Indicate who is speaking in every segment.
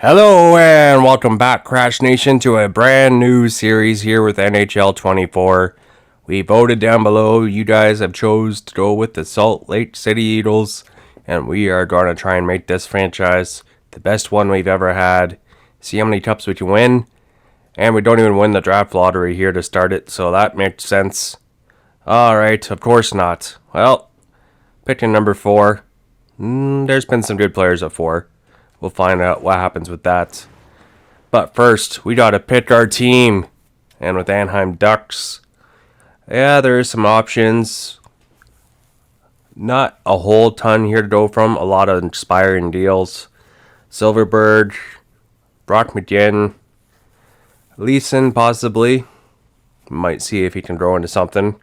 Speaker 1: Hello and welcome back, Crash Nation, to a brand new series here with NHL24. We voted down below. You guys have chose to go with the Salt Lake City Eagles, and we are going to try and make this franchise the best one we've ever had. See how many cups we can win, and we don't even win the draft lottery here to start it, so that makes sense. Alright, of course not. Well, picking number 4. There's been some good players at 4. We'll find out what happens with that. But first, we gotta pick our team. And with Anaheim Ducks, yeah, there's some options. Not a whole ton here to go from. A lot of inspiring deals. Silverberg, Brock McGinn, Leeson possibly. Might see if he can grow into something.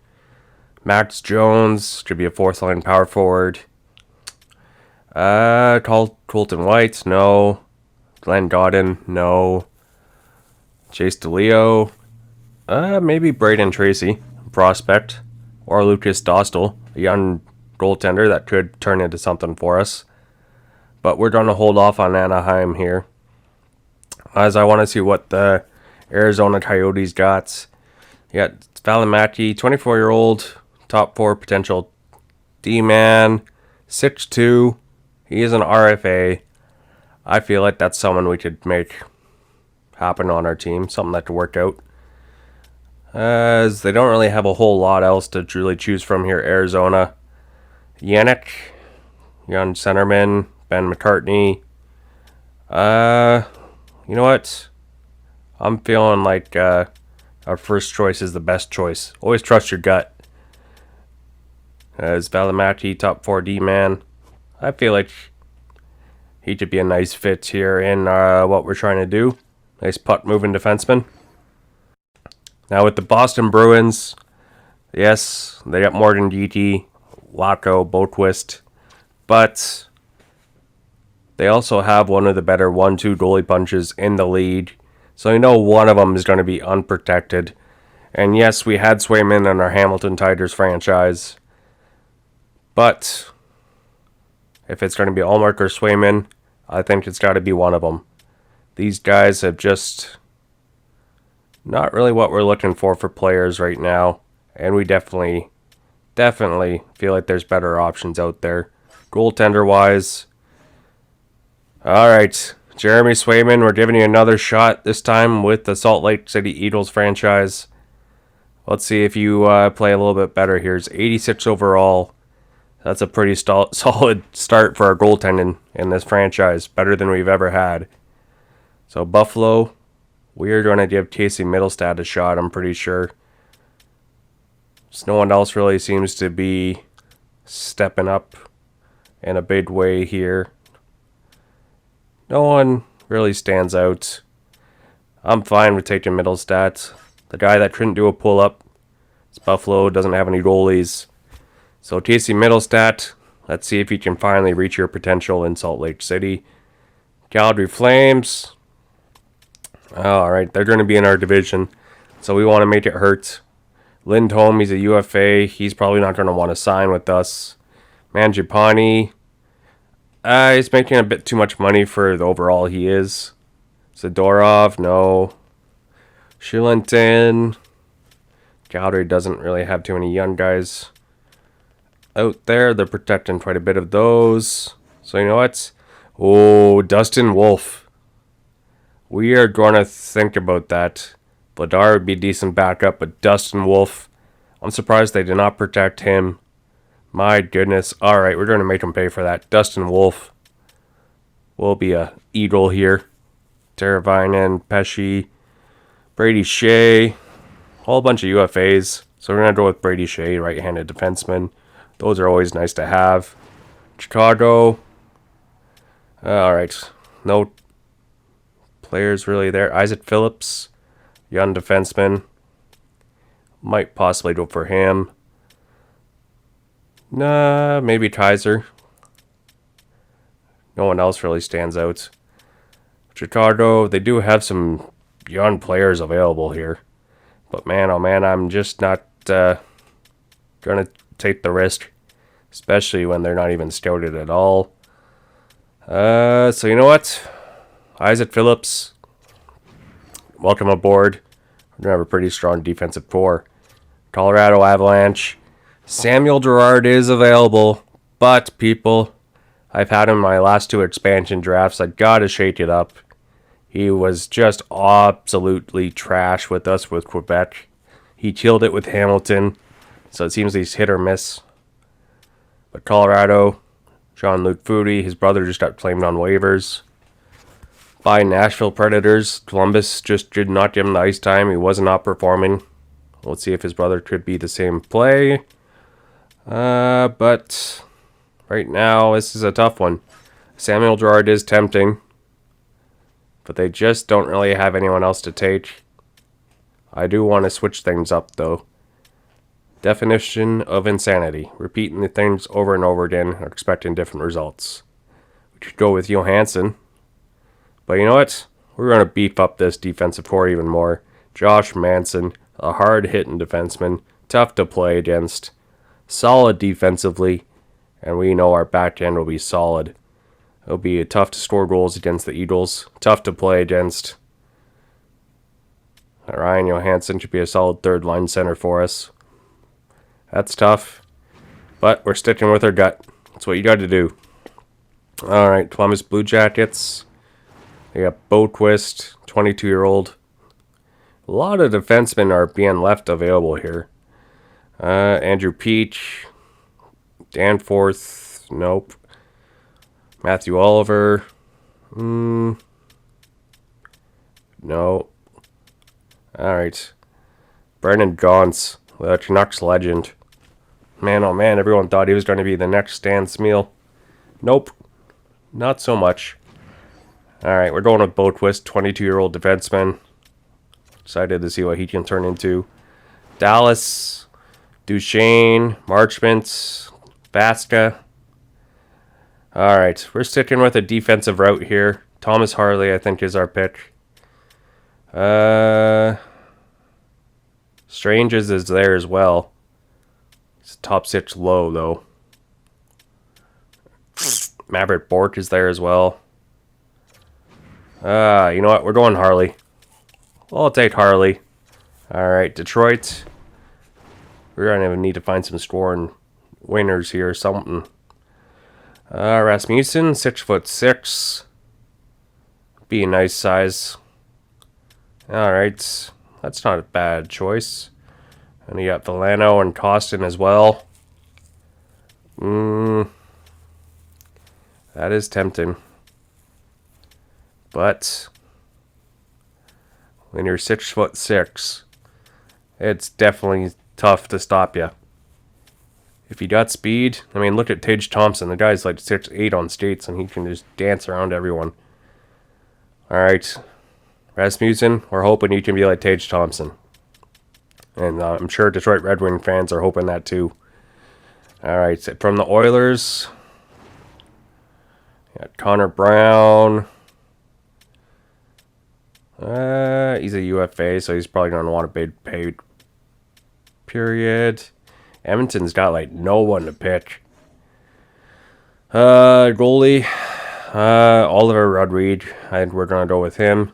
Speaker 1: Max Jones could be a fourth line power forward. Colton White, no. Glenn Godden, no. Chase DeLeo, maybe Braden Tracy, prospect. Or Lucas Dostal, a young goaltender that could turn into something for us. But we're going to hold off on Anaheim here, as I want to see what the Arizona Coyotes got. You got Valimaki, 24-year-old, top 4 potential D-man, 6'2". He is an RFA. I feel like that's someone we could make happen on our team. Something that could work out. As they don't really have a whole lot else to truly choose from here. Arizona. Yannick. Young centerman. Ben McCartney. You know what? I'm feeling like our first choice is the best choice. Always trust your gut. As Valimaki, top 4 D-man. I feel like he could be a nice fit here in what we're trying to do. Nice puck-moving defenseman. Now with the Boston Bruins, yes, they got Morgan Geekie, Wacko, Boquist, but they also have one of the better 1-2 goalie punches in the league. So you know one of them is going to be unprotected. And yes, we had Swayman in our Hamilton Tigers franchise, but if it's going to be Allmark or Swayman, I think it's got to be one of them. These guys have just not really what we're looking for players right now. And we definitely feel like there's better options out there. Goaltender-wise. Alright, Jeremy Swayman, we're giving you another shot. This time with the Salt Lake City Eagles franchise. Let's see if you play a little bit better here. It's 86 overall. That's a pretty solid start for our goaltending in this franchise. Better than we've ever had. So Buffalo, we are going to give Casey Middlestad a shot, I'm pretty sure. Just no one else really seems to be stepping up in a big way here. No one really stands out. I'm fine with taking Middlestad. The guy that couldn't do a pull-up. It's Buffalo, doesn't have any goalies. So Casey Middlestat, let's see if he can finally reach your potential in Salt Lake City. Calgary Flames. Alright, they're going to be in our division, so we want to make it hurt. Lindholm, he's a UFA. He's probably not going to want to sign with us. Mangiapane. He's making a bit too much money for the overall he is. Zadorov, no. Shillington. Calgary doesn't really have too many young guys out there. They're protecting quite a bit of those. So you know what? Oh, Dustin Wolf. We are going to think about that. Vladar would be decent backup, but Dustin Wolf, I'm surprised they did not protect him. My goodness. Alright, we're going to make him pay for that. Dustin Wolf will be a Eagle here. Teravainen, Pesci, Brady Shea, whole bunch of UFAs. So we're going to go with Brady Shea, right-handed defenseman. Those are always nice to have. Chicago. Alright. No players really there. Isaac Phillips. Young defenseman. Might possibly go for him. Nah, maybe Kaiser. No one else really stands out. Chicago, they do have some young players available here. But man, oh man, I'm just not going to take the risk, especially when they're not even scouted at all. So you know what? Isaac Phillips, welcome aboard. We're going to have a pretty strong defensive core. Colorado Avalanche. Samuel Girard is available, but people, I've had him in my last 2 expansion drafts. I gotta shake it up. He was just absolutely trash with us with Quebec. He killed it with Hamilton, so it seems he's hit or miss. But Colorado, Jean-Luc Foudy, his brother just got claimed on waivers by Nashville Predators. Columbus just did not give him the ice time. He was not performing. Let's see if his brother could be the same play. But right now, this is a tough one. Samuel Girard is tempting, but they just don't really have anyone else to take. I do want to switch things up, though. Definition of insanity. Repeating the things over and over again and expecting different results. We could go with Johansson. But you know what? We're going to beef up this defensive core even more. Josh Manson, a hard-hitting defenseman, tough to play against, solid defensively, and we know our back end will be solid. It'll be tough to score goals against the Eagles, tough to play against. Ryan Johansson should be a solid third-line center for us. That's tough, but we're sticking with our gut. That's what you got to do. All right, Columbus Blue Jackets. They got Boquist, 22-year-old. A lot of defensemen are being left available here. Andrew Peach, Danforth, nope. Matthew Oliver, no. All right. Brendan Gaunce, the Canucks legend. Man, oh man, everyone thought he was going to be the next Stan Smeel. Nope, not so much. All right, we're going with Boquist, 22-year-old defenseman. Excited to see what he can turn into. Dallas, Duchesne, Marchment, Vaska. All right, we're sticking with a defensive route here. Thomas Harley, I think, is our pick. Stranges is there as well. It's top 6 low, though. Maverick Bork is there as well. You know what? We're going Harley. Well, I'll take Harley. All right, Detroit. We're going to need to find some scoring winners here or something. Rasmussen, 6'6". Be a nice size. All right, that's not a bad choice. And you got Villano and Costin as well. That is tempting. But when you're 6'6", it's definitely tough to stop you. If you got speed, I mean, look at Tage Thompson. The guy's like 6'8" on skates, and he can just dance around everyone. All right, Rasmussen, we're hoping you can be like Tage Thompson. And I'm sure Detroit Red Wing fans are hoping that too. All right, from the Oilers, got Connor Brown. He's a UFA, so he's probably going to want a big paid period. Edmonton's got like no one to pick. Goalie, Oliver Rodriguez. I think we're going to go with him.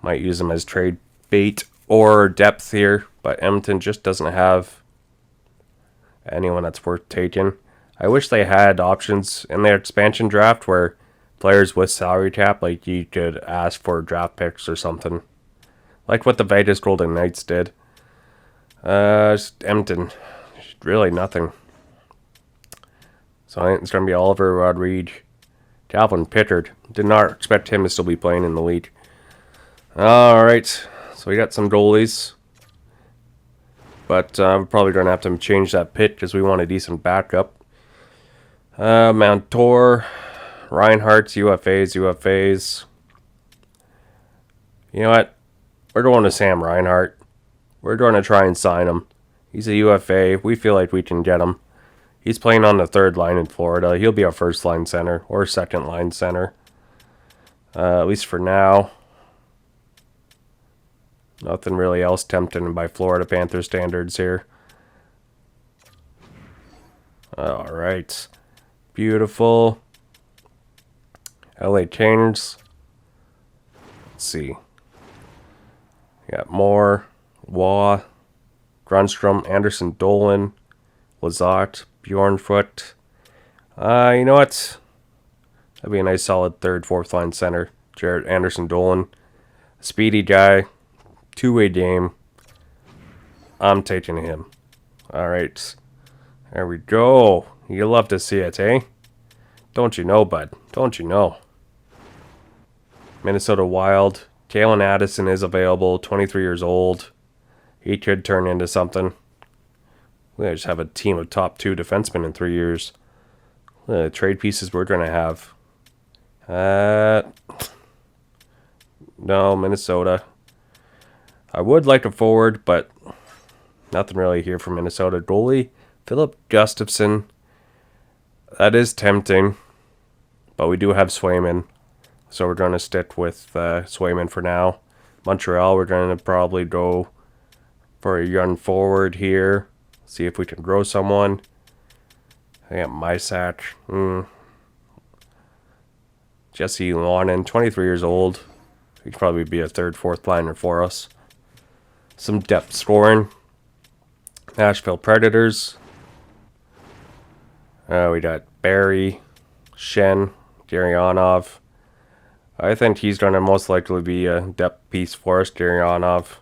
Speaker 1: Might use him as trade bait or depth here, but Edmonton just doesn't have anyone that's worth taking. I wish they had options in their expansion draft where players with salary cap, like you could ask for draft picks or something. Like what the Vegas Golden Knights did. Edmonton, really nothing. So I think it's going to be Oliver Rodriguez. Calvin Pickard. Did not expect him to still be playing in the league. Alright, so we got some goalies. But we're probably going to have to change that pick because we want a decent backup. Montour, Reinhardt's UFAs. You know what? We're going to Sam Reinhart. We're going to try and sign him. He's a UFA. We feel like we can get him. He's playing on the third line in Florida. He'll be our first line center or second line center. At least for now. Nothing really else tempting by Florida Panther standards here. All right. Beautiful. LA Kings. Let's see. Got Moore, Waugh, Grunstrom, Anderson Dolan, Lazat, Bjornfoot. You know what? That'd be a nice solid third, fourth line center. Jared Anderson Dolan. Speedy guy. Two-way game. I'm taking him. Alright. There we go. You love to see it, eh? Don't you know, bud? Don't you know? Minnesota Wild. Kalen Addison is available. 23 years old. He could turn into something. We just have a team of top 2 defensemen in 3 years. The trade pieces we're going to have. No, Minnesota. I would like a forward, but nothing really here for Minnesota. Goalie, Philip Gustafson. That is tempting, but we do have Swayman, so we're going to stick with Swayman for now. Montreal, we're going to probably go for a young forward here. See if we can grow someone. I got Mysak. Jesse Lonan, 23 years old. He could probably be a third, fourth liner for us. Some depth scoring. Nashville Predators. We got Barry, Shen, Garyanov. I think he's going to most likely be a depth piece for us, Garyanov.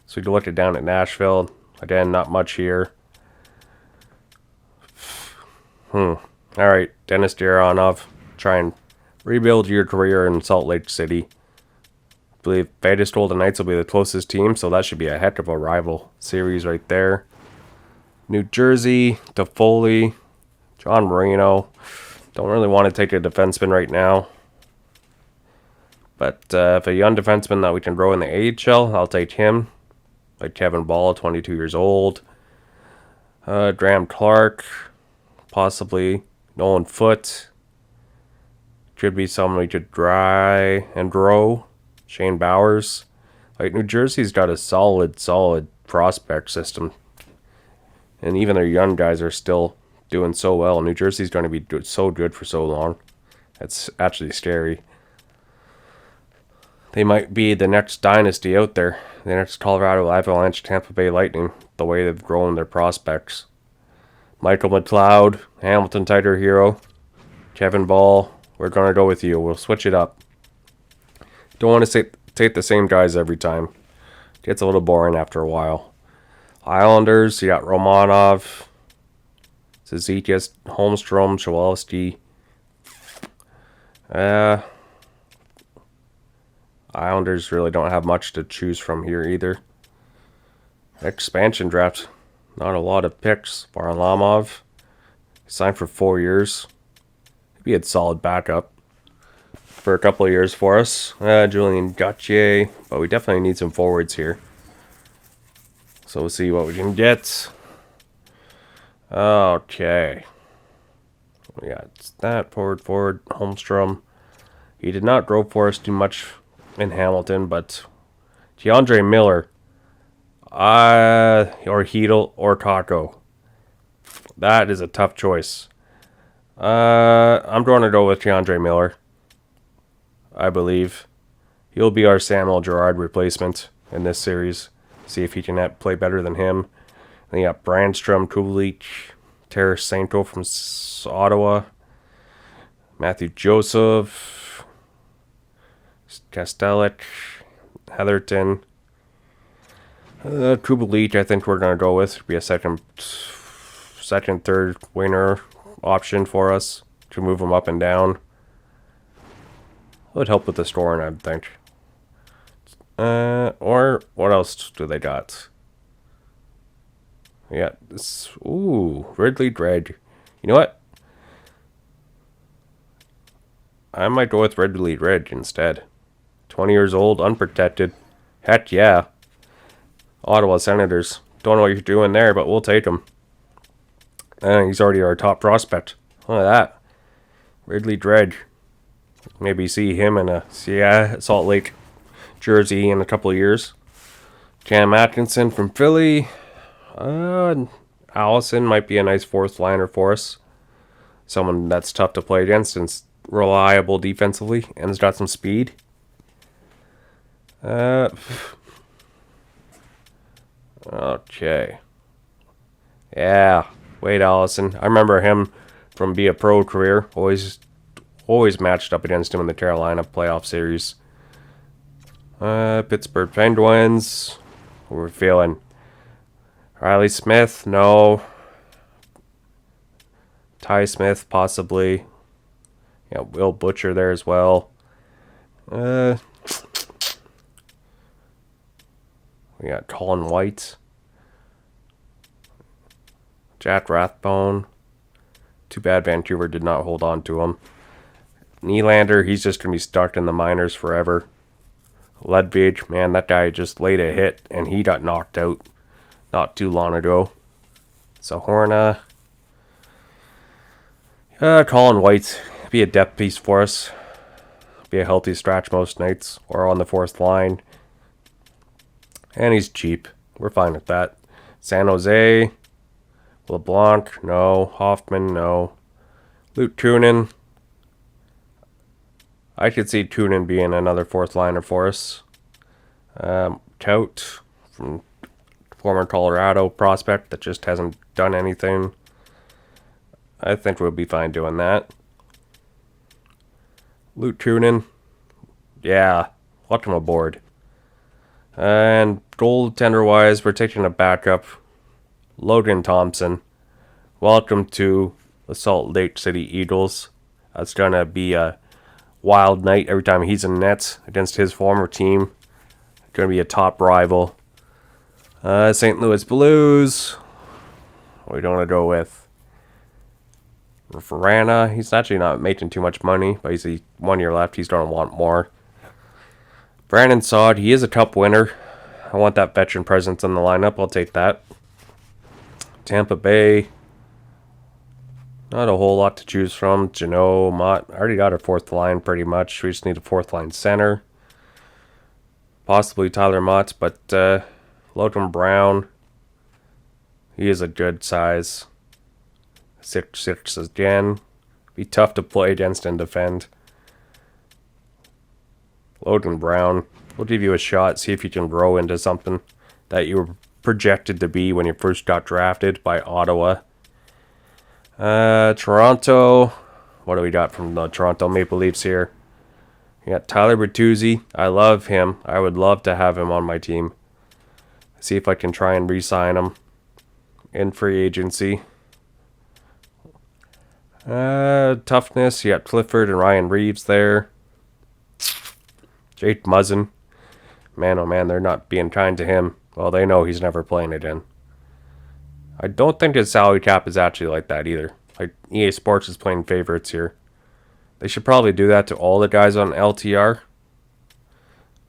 Speaker 1: So we can look it down at Nashville. Again, not much here. Alright, Dennis Garyanov. Try and rebuild your career in Salt Lake City. I believe Vegas Golden Knights will be the closest team, so that should be a heck of a rival series right there. New Jersey, Toffoli, John Marino. Don't really want to take a defenseman right now. But if a young defenseman that we can grow in the AHL, I'll take him. Like Kevin Ball, 22 years old. Graham Clark, possibly. Nolan Foote. Could be someone we could dry and grow. Shane Bowers. Like, New Jersey's got a solid prospect system. And even their young guys are still doing so well. New Jersey's going to be so good for so long. It's actually scary. They might be the next dynasty out there. The next Colorado Avalanche, Tampa Bay Lightning. The way they've grown their prospects. Michael McLeod, Hamilton Tiger Hero. Kevin Ball. We're going to go with you. We'll switch it up. Don't want to take the same guys every time. Gets a little boring after a while. Islanders, you got Romanov, Zizekias, Holmstrom, Chwalski. Islanders really don't have much to choose from here either. Expansion draft. Not a lot of picks. Varlamov. Signed for 4 years. He had solid backup for a couple of years for us. Julian Gauthier. But we definitely need some forwards here. So we'll see what we can get. Okay. We got that forward, Holmstrom. He did not grow for us too much in Hamilton, but DeAndre Miller, or Hedel, or Kako. That is a tough choice. I'm going to go with DeAndre Miller. I believe he'll be our Samuel Girard replacement in this series. See if he can play better than him. Then you got Brandstrom, Kulich, Tarasenko from Ottawa, Matthew Joseph, Kastelik, Heatherton, Kulich. I think we're gonna go with be a second, third winger option for us to move him up and down. It would help with the scoring, I think. Or what else do they got? Yeah, this. Ooh, Ridley Dredd. You know what? I might go with Ridley Dredd instead. 20 years old, unprotected. Heck yeah. Ottawa Senators. Don't know what you're doing there, but we'll take him. He's already our top prospect. Look at that. Ridley Dredd. Maybe see him in a Salt Lake jersey in a couple of years. Cam Atkinson from Philly. Allison might be a nice fourth liner for us. Someone that's tough to play against since reliable defensively and has got some speed. Okay. Yeah, Wade Allison. I remember him from be a pro career. Always matched up against him in the Carolina playoff series. Pittsburgh Penguins. We're feeling. Riley Smith, no. Ty Smith, possibly. Yeah, Will Butcher there as well. We got Colin White. Jack Rathbone. Too bad Vancouver did not hold on to him. Nylander, he's just going to be stuck in the minors forever. Ludwig, man, that guy just laid a hit and he got knocked out not too long ago. So Horna. Colin White, be a depth piece for us. Be a healthy stretch most nights or on the fourth line. And he's cheap. We're fine with that. San Jose. LeBlanc, no. Hoffman, no. Luke Kunin. I could see Kunin being another fourth liner for us. Tout, from former Colorado prospect that just hasn't done anything. I think we'll be fine doing that. Luke Kunin. Yeah, welcome aboard. And goaltender-wise, we're taking a backup. Logan Thompson. Welcome to the Salt Lake City Eagles. That's going to be a wild night every time he's in nets against his former team. Going to be a top rival. St. Louis Blues. What are we going to go with? Verana. He's actually not making too much money, but he's 1 year left. He's going to want more. Brandon Saad. He is a cup winner. I want that veteran presence in the lineup. I'll take that. Tampa Bay. Not a whole lot to choose from. Jeannot, Mott. I already got a fourth line pretty much. We just need a fourth line center. Possibly Tyler Mott, but Logan Brown. He is a good size. 6'6" again. Be tough to play against and defend. Logan Brown. We'll give you a shot. See if you can grow into something that you were projected to be when you first got drafted by Ottawa. Toronto. What do we got from the Toronto Maple Leafs here? We got Tyler Bertuzzi. I love him. I would love to have him on my team. See if I can try and re-sign him in free agency. Toughness. You got Clifford and Ryan Reeves there. Jake Muzzin. Man, oh man, they're not being kind to him. Well, they know he's never playing again. I don't think his salary cap is actually like that either. Like, EA Sports is playing favorites here. They should probably do that to all the guys on LTR.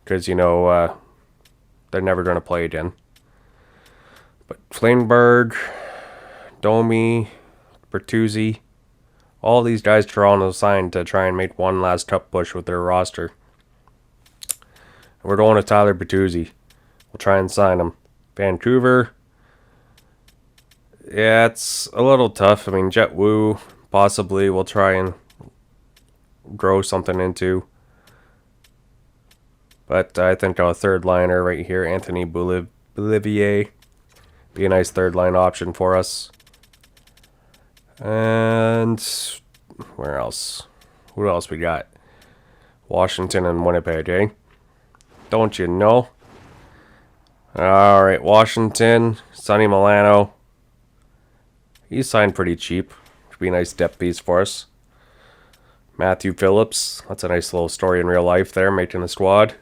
Speaker 1: Because, you know, they're never going to play again. But Klingberg, Domi, Bertuzzi, all these guys Toronto signed to try and make one last cup push with their roster. We're going to Tyler Bertuzzi. We'll try and sign him. Vancouver. Yeah, it's a little tough. I mean, Jet Wu, possibly we'll try and grow something into. But I think a third liner right here, Anthony Bolivier, be a nice third line option for us. And where else? Who else we got? Washington and Winnipeg, eh? Don't you know? Alright, Washington, Sonny Milano. He's signed pretty cheap. Should be a nice depth piece for us. Matthew Phillips. That's a nice little story in real life there, making the squad.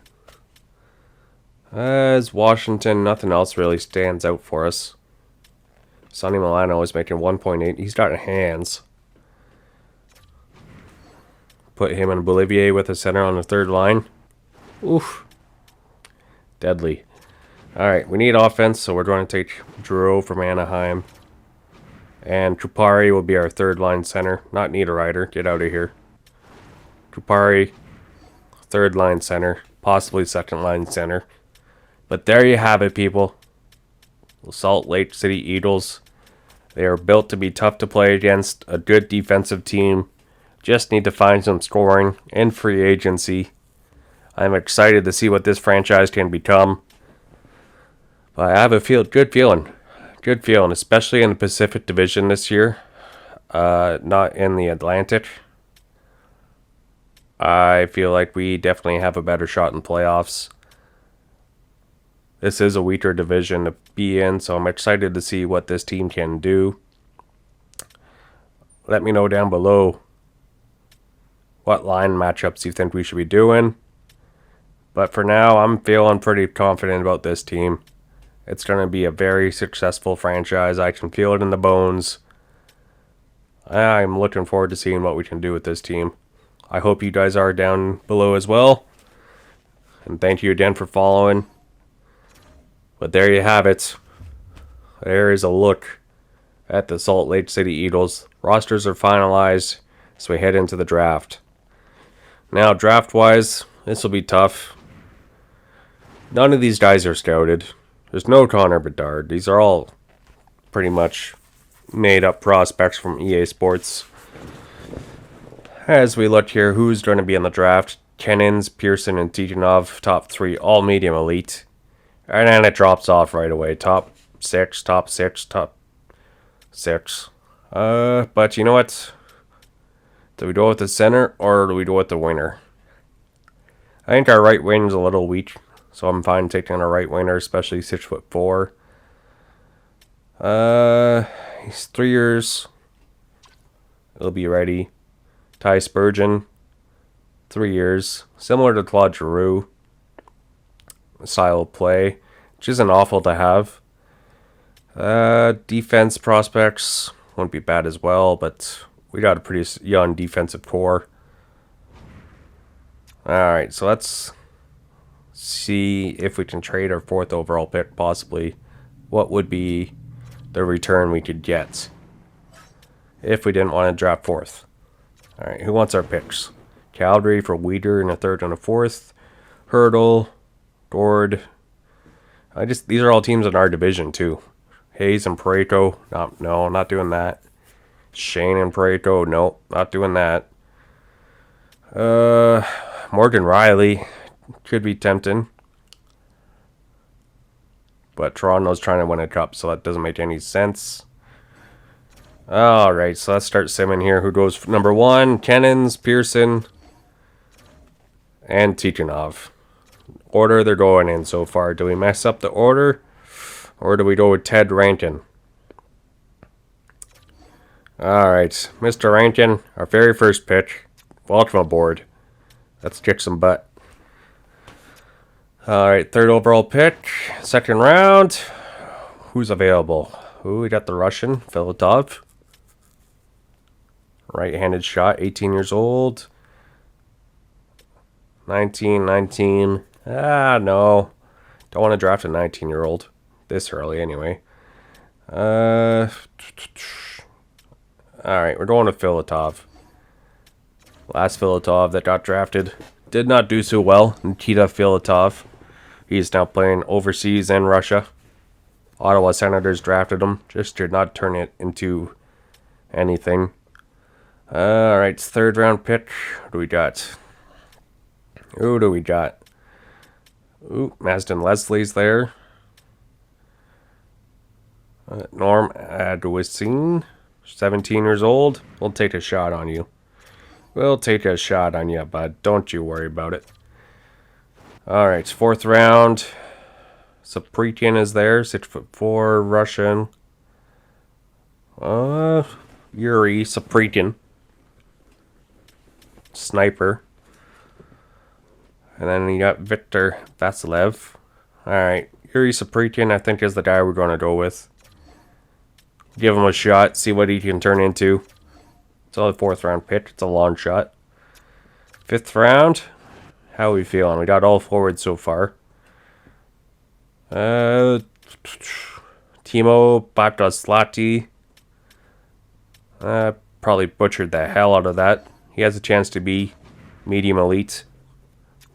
Speaker 1: As Washington, nothing else really stands out for us. Sonny Milano is making 1.8. He's got hands. Put him and Bolivier with a center on the third line. Oof. Deadly. Alright, we need offense, so we're going to take Drouin from Anaheim. And Kupari will be our third line center. Not Niederreiter. Get out of here. Kupari, third line center. Possibly second line center. But there you have it, people. The Salt Lake City Eagles. They are built to be tough to play against. A good defensive team. Just need to find some scoring and free agency. I'm excited to see what this franchise can become. But I have a good feeling, especially in the Pacific Division this year. Not in the Atlantic. I feel like we definitely have a better shot in playoffs. This is a weaker division to be in, so I'm excited to see what this team can do. Let me know down below what line matchups you think we should be doing. But for now, I'm feeling pretty confident about this team. It's going to be a very successful franchise. I can feel it in the bones. I'm looking forward to seeing what we can do with this team. I hope you guys are down below as well. And thank you again for following. But there you have it. There is a look at the Salt Lake City Eagles. Rosters are finalized, so we head into the draft. Now, draft-wise, this will be tough. None of these guys are scouted. There's no Connor Bedard. These are all pretty much made-up prospects from EA Sports. As we look here, who's going to be in the draft? Kennins, Pearson, and Tijanov, top 3, all medium elite. And then it drops off right away. Top 6. But you know what? Do we go with the center or do we go with the winger? I think our right wing is a little weak, so I'm fine taking a right winger, especially 6'4". He's 3 years. He'll be ready. Ty Spurgeon, 3 years. Similar to Claude Giroux. Style of play, which isn't awful to have. Defense prospects won't be bad as well, but we got a pretty young defensive core. Alright, so let's see if we can trade our 4th overall pick, possibly. What would be the return we could get if we didn't want to draft 4th? Alright, who wants our picks? Calgary for Weeder in a 3rd and a 4th. Hurdle, Gord. These are all teams in our division too. Hayes and Pareto. No, not doing that. Shane and Pareto. No, not doing that. Morgan Riley could be tempting. But Toronto's trying to win a cup, so that doesn't make any sense. Alright, so let's start simming here. Who goes number 1? Kennins, Pearson, and Tikhonov. Order they're going in so far. Do we mess up the order? Or do we go with Ted Rankin? Alright, Mr. Rankin, our very first pick. Welcome aboard. Let's kick some butt. Alright, 3rd overall pick. 2nd round. Who's available? Ooh, we got the Russian, Filatov. Right-handed shot, 18 years old. 19. No. Don't want to draft a 19-year-old. This early, anyway. Alright, we're going to Filatov. Last Filatov that got drafted did not do so well. Nikita Filatov. He's now playing overseas in Russia. Ottawa Senators drafted him. Just did not turn it into anything. Alright, 3rd round pick. What do we got? Who do we got? Ooh, Masden Leslie's there. Norm Adwisine, 17 years old. We'll take a shot on you. We'll take a shot on you, bud. Don't you worry about it. Alright, 4th round. Saprikian is there. 6'4", Russian. Yuri Saprikian. Sniper. And then you got Victor Vasilev. Alright, Yuri Saprikian I think is the guy we're going to go with. Give him a shot, see what he can turn into. It's only a 4th round pick. It's a long shot. 5th round. How are we feeling? We got all forwards so far. Timo Bataslati. Probably butchered the hell out of that. He has a chance to be medium elite.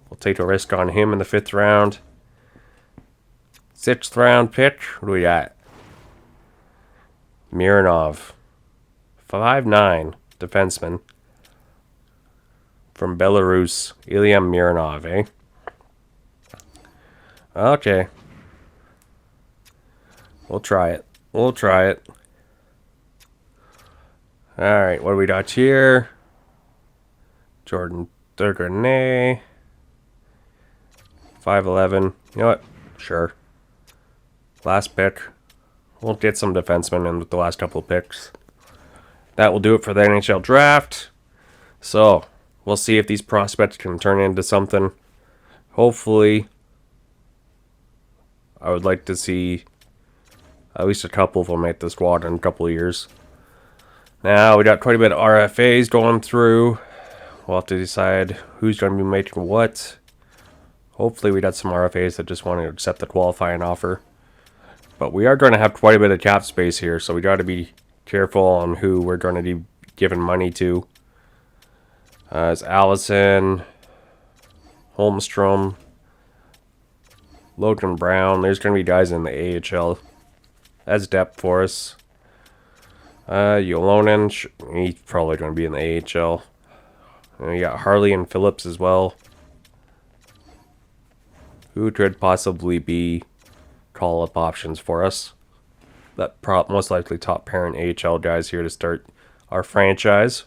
Speaker 1: We'll take a risk on him in the 5th round. 6th round pick. What do we got? Mironov. 5'9", defenseman. from Belarus, Ilya Mironov, eh? Okay. We'll try it. We'll try it. Alright, what do we got here? Jordan Thurgrenay. 5'11". You know what? Sure. Last pick. We'll get some defensemen in with the last couple of picks. That will do it for the NHL draft. So, we'll see if these prospects can turn into something. Hopefully, I would like to see at least a couple of them make the squad in a couple of years. Now, we got quite a bit of RFAs going through. We'll have to decide who's going to be making what. Hopefully, we got some RFAs that just want to accept the qualifying offer. But we are going to have quite a bit of cap space here, so we got to be careful on who we're going to be giving money to. It's Allison, Holmstrom, Logan Brown. There's going to be guys in the AHL as depth for us. Yolonen, he's probably going to be in the AHL. And we got Harley and Phillips as well, who could possibly be call-up options for us. That most likely top parent AHL guys here to start our franchise.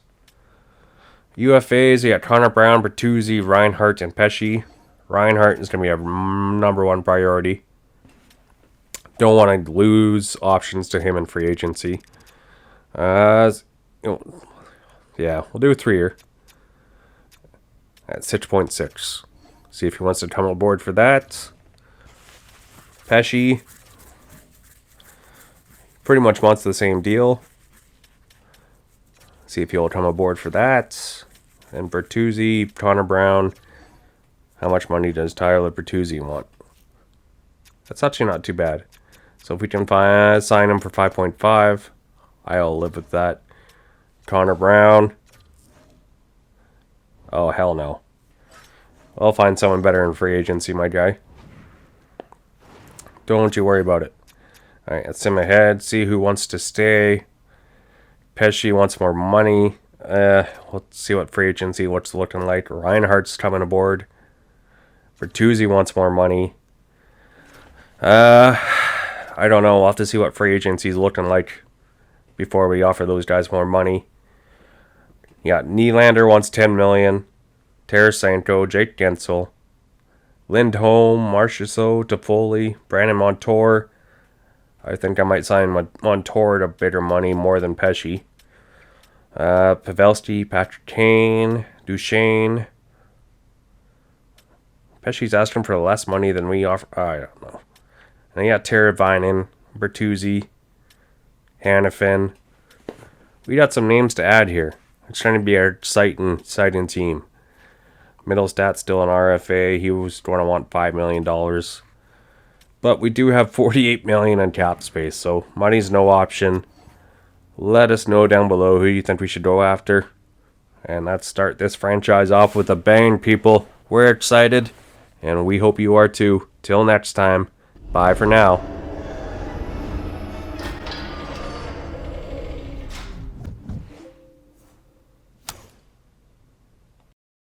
Speaker 1: UFAs, we got Connor Brown, Bertuzzi, Reinhart, and Pesce. Reinhart is going to be our number one priority. Don't want to lose options to him in free agency. Yeah, we'll do a 3-year at 6.6. See if he wants to come aboard for that. Pesce pretty much wants the same deal. See if he'll come aboard for that. And Bertuzzi, Connor Brown. How much money does Tyler Bertuzzi want? That's actually not too bad. So if we can sign him for 5.5, I'll live with that. Connor Brown. Oh, hell no. I'll find someone better in free agency, my guy. Don't you worry about it. Alright, let's sim ahead. See who wants to stay. Pesce wants more money. Let's see what free agency what's looking like. Reinhardt's coming aboard. Bertuzzi wants more money. I don't know. We'll have to see what free agency's looking like before we offer those guys more money. Yeah, Nylander wants $10 million. Tarasenko, Jake Gensel, Lindholm, Marchessault, Toffoli, Brandon Montour. I think I might sign Montour to bigger money, more than Pesce. Pavelski, Patrick Kane, Duchesne. Pesce's asking for less money than we offer. I don't know. And then you got Teravainen, Bertuzzi, Hannafin. We got some names to add here. It's trying to be our exciting team. Middlestat still an RFA. He was going to want $5 million. But we do have $48 million in cap space, so money's no option. Let us know down below who you think we should go after. And let's start this franchise off with a bang, people. We're excited, and we hope you are too. Till next time, bye for now.